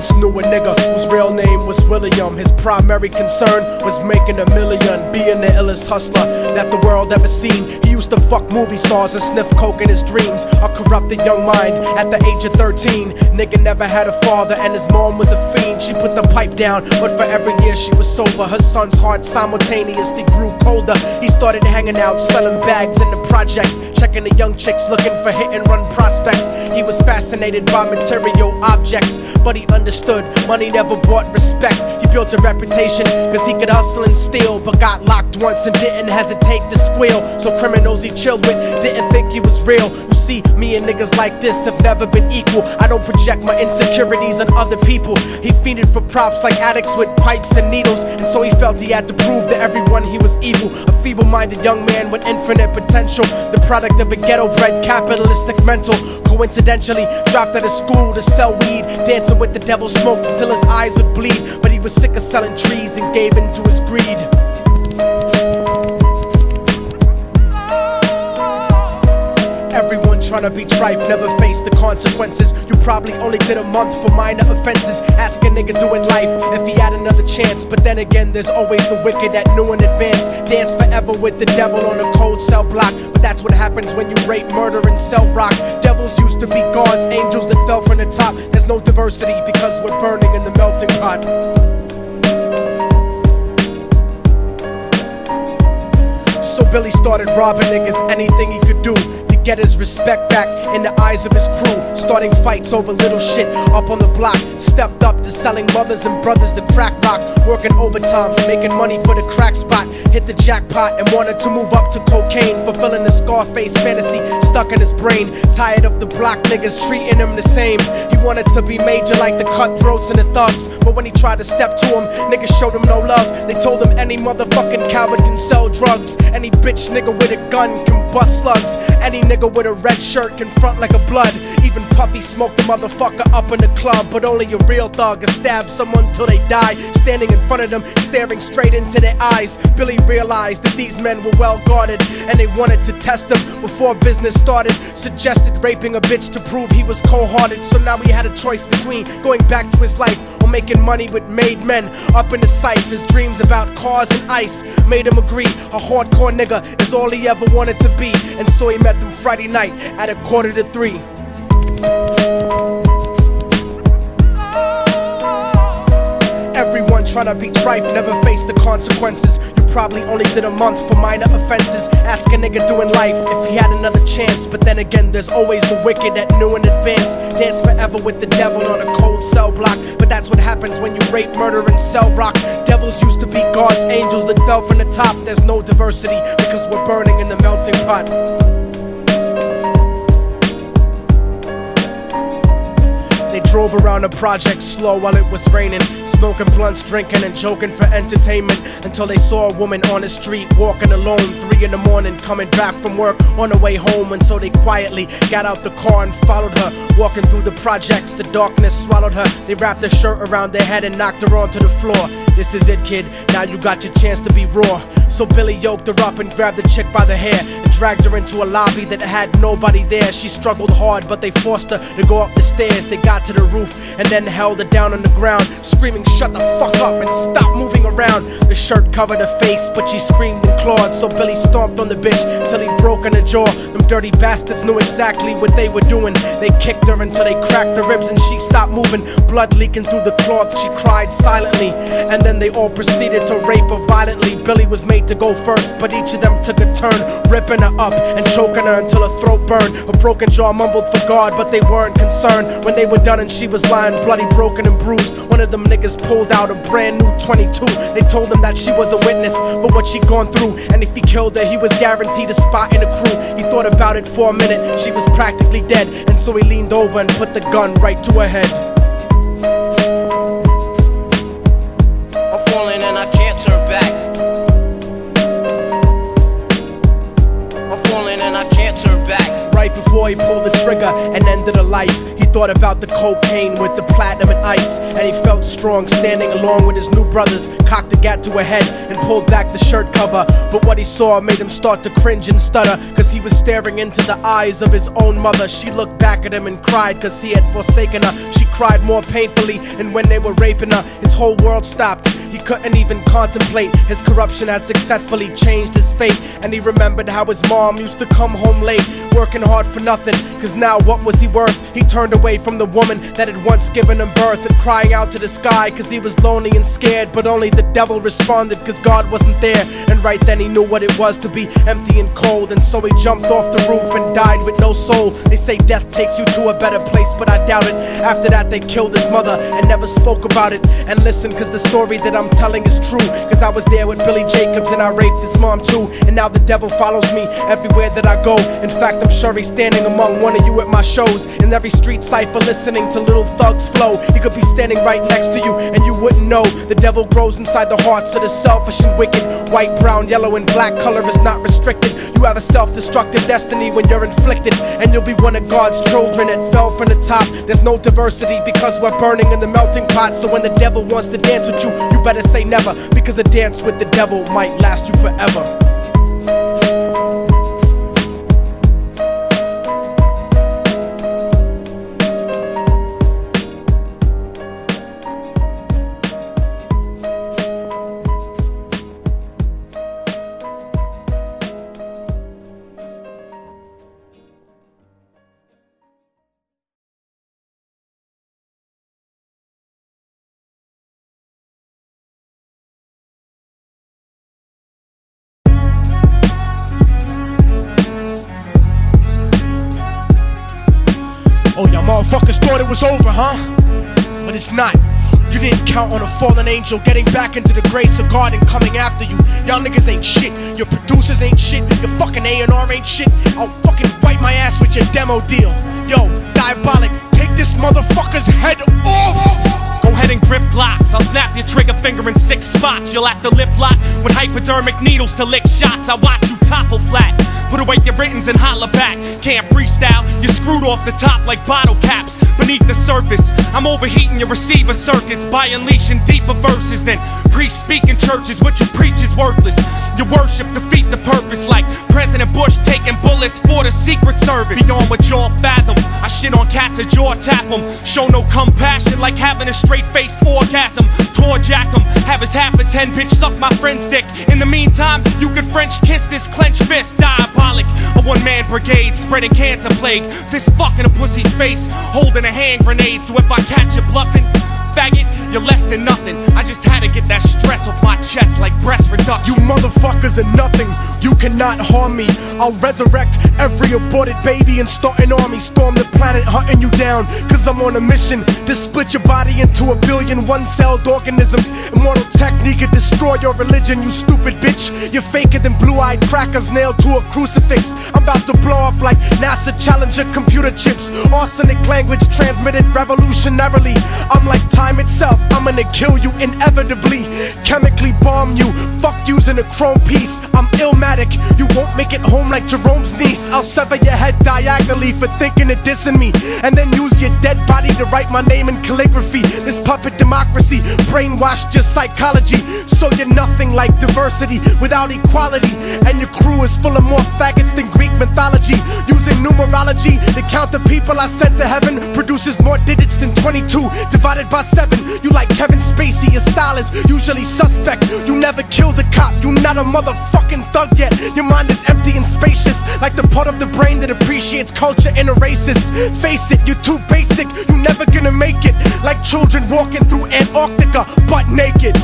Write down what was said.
once knew a nigga whose real name was William. His primary concern was making $1 million, being the illest hustler that the world ever seen. He used to fuck movie stars and sniff coke in his dreams. A corrupted young mind at the age of 13. Nigga never had a father and his mom was a fiend. She put the pipe down, but for every year she was sober, her son's heart simultaneously grew colder. He started hanging out, selling bags in the projects, checking the young chicks looking for hit and run prospects. He was fascinated by material objects, but he understood money never bought respect. He built a reputation cause he could hustle and steal, but got locked once and didn't hesitate to squeal. So criminals he chilled with didn't think he was real. You see, me and niggas like this have never been equal. I don't project my insecurities on other people. He fiended for props like addicts with pipes and needles, and so he felt he had to prove to everyone he was evil. A feeble-minded young man with infinite potential, the product of a ghetto-bred capitalistic mental. Coincidentally dropped out of school to sell weed, dancing with the devil, smoked until his eyes would bleed. But he was sick of selling trees and gave in to his greed. Everyone tryna be trife, never face the consequences. You probably only did a month for minor offenses. Ask a nigga doing life if he had another chance. But then again, there's always the wicked that knew in advance. Dance forever with the devil on a cold cell block. But that's what happens when you rape, murder, and sell rock. Devils used to be gods, angels that fell from the top. There's no diversity because we're burning in the melting pot. So Billy started robbing niggas, anything he could do to get his respect back in the eyes of his crew. Starting fights over little shit up on the block. Stepped up to selling mothers and brothers the crack rock. Working overtime, making money for the crack spot. Hit the jackpot and wanted to move up to cocaine, fulfilling the Scarface fantasy stuck in his brain. Tired of the block niggas treating him the same. He wanted to be major like the cutthroats and the thugs. But when he tried to step to him, niggas showed him no love. They told him any motherfucking coward can sell drugs. Any bitch nigga with a gun can bust slugs. Any nigga with a red shirt can front like a blood. Even Puffy smoked the motherfucker up in the club. But only a real thug can stab someone till they die. Standing in front of them, staring straight into their eyes, Billy realized that these men were well guarded, and they wanted to test him before business started. Suggested raping a bitch to prove he was cold-hearted. So now he had a choice between going back to his life or making money with made men. Up in the sight, his dreams about cars and ice made him agree a hardcore nigga is all he ever wanted to be. And so he met them Friday night at 2:45. Everyone tryna be trife, never face the consequences. You probably only did a month for minor offenses. Ask a nigga doing life if he had another chance. But then again, there's always the wicked that knew in advance. Dance forever with the devil on a cold cell block. But that's what happens when you rape, murder, and sell rock. Devils used to be gods, angels that fell from the top. There's no diversity because we're burning in the melting pot. They drove around the project slow while it was raining, smoking blunts, drinking and joking for entertainment, until they saw a woman on the street walking alone, 3 in the morning, coming back from work on her way home. And so they quietly got out the car and followed her, walking through the projects. The darkness swallowed her. They wrapped her shirt around their head and knocked her onto the floor. This is it, kid, now you got your chance to be raw. So Billy yoked her up and grabbed the chick by the hair and dragged her into a lobby that had nobody there. She struggled hard, but they forced her to go up the stairs. They got to the roof and then held her down on the ground, screaming, "Shut the fuck up and stop moving around." The shirt covered her face, but she screamed and clawed. So Billy stomped on the bitch till he broke in her jaw. Them dirty bastards knew exactly what they were doing. They kicked her until they cracked her ribs and she stopped moving. Blood leaking through the cloth, she cried silently. And then they all proceeded to rape her violently. Billy was made to go first, but each of them took a turn, ripping her up and choking her until her throat burned. Her broken jaw mumbled for God, but they weren't concerned. When they were done and she was lying bloody, broken and bruised, one of them niggas pulled out a brand new 22. They told him that she was a witness for what she'd gone through, and if he killed her, he was guaranteed a spot in the crew. He thought about it for a minute, she was practically dead, and so he leaned over and put the gun right to her head. I'm falling and I can't turn back. I'm falling and I can't turn back. Right before he pulled the trigger, trigger and ended a life. He thought about the cocaine with the platinum and ice, and he felt strong standing along with his new brothers. Cocked the gat to her head and pulled back the shirt cover, but what he saw made him start to cringe and stutter, cause he was staring into the eyes of his own mother. She looked back at him and cried cause he had forsaken her. She cried more painfully, and when they were raping her, his whole world stopped. He couldn't even contemplate. His corruption had successfully changed his fate, and he remembered how his mom used to come home late, working hard for nothing, cause now what was he worth? He turned away from the woman that had once given him birth, and crying out to the sky cause he was lonely and scared, but only the devil responded cause God wasn't there. And right then he knew what it was to be empty and cold, and so he jumped off the roof and died with no soul. They say death takes you to a better place, but I doubt it. After that they killed his mother and never spoke about it. And listen, cause the story that I'm telling is true, cause I was there with Billy Jacobs and I raped his mom too. And now the devil follows me everywhere that I go. In fact, I'm sure he's standing among one of you at my shows, in every street cypher listening to Little Thug's flow. He could be standing right next to you and you wouldn't know. The devil grows inside the hearts of the selfish and wicked. White, brown, yellow and black color is not restricted. You have a self-destructive destiny when you're inflicted, and you'll be one of God's children that fell from the top. There's no diversity because we're burning in the melting pot. So when the devil wants to dance with you, you better say never, because a dance with the devil might last you forever. Oh, y'all motherfuckers thought it was over, huh? But it's not. You didn't count on a fallen angel getting back into the grace of God and coming after you. Y'all niggas ain't shit. Your producers ain't shit. Your fucking A&R ain't shit. I'll fucking wipe my ass with your demo deal. Yo, Diabolic, take this motherfucker's head off! Go ahead and grip blocks. I'll snap your trigger finger in 6 spots. You'll have to lip lock with hypodermic needles to lick shots. I watch you topple flat. Put away your writtens and holler back. Can't freestyle, you're screwed off the top like bottle caps. Beneath the surface, I'm overheating your receiver circuits by unleashing deeper verses than priests speak in churches. What you preach is worthless. Your worship defeat the purpose, like President Bush taking bullets for the Secret Service. Beyond what y'all fathom, I shit on cats or jaw tap them. Show no compassion like having a straight-faced orgasm. Tour jack him, have his half a 10 bitch suck my friend's dick. In the meantime, you could French kiss this clenched fist. Diabolic, a one-man brigade spreading cancer plague. Fist fucking a pussy's face, holding a hand grenade. So if I catch you bluffing, faggot, you're less than nothing. I just had to get that stress off my chest like breast reduction. You motherfuckers are nothing. You cannot harm me. I'll resurrect every aborted baby and start an army. Storm the planet hunting you down, cause I'm on a mission to split your body into 1 billion one-celled organisms. Immortal Technique could destroy your religion, you stupid bitch. You're faker than blue-eyed crackers nailed to a crucifix. I'm about to blow up like NASA Challenger computer chips. Arsenic language transmitted revolutionarily. I'm like time itself, I'm gonna kill you inevitably. Chemically bomb you, fuck using a chrome piece. I'm illmatic, you won't make it home like Jerome's niece. I'll sever your head diagonally for thinking of dissing me, and then use your dead body to write my name in calligraphy. This puppet democracy brainwashed your psychology, so you're nothing like diversity without equality. And your crew is full of more faggots than Greek mythology. Using numerology to count the people I sent to heaven produces more digits than 22 divided by 7. You like Kevin Spacey, your style is usually suspect. You never killed a cop, you not a motherfucking thug yet. Your mind is empty and spacious, like the part of the brain that appreciates culture and a racist. Face it, you're too basic, you're never gonna make it. Like children walking through Antarctica butt naked.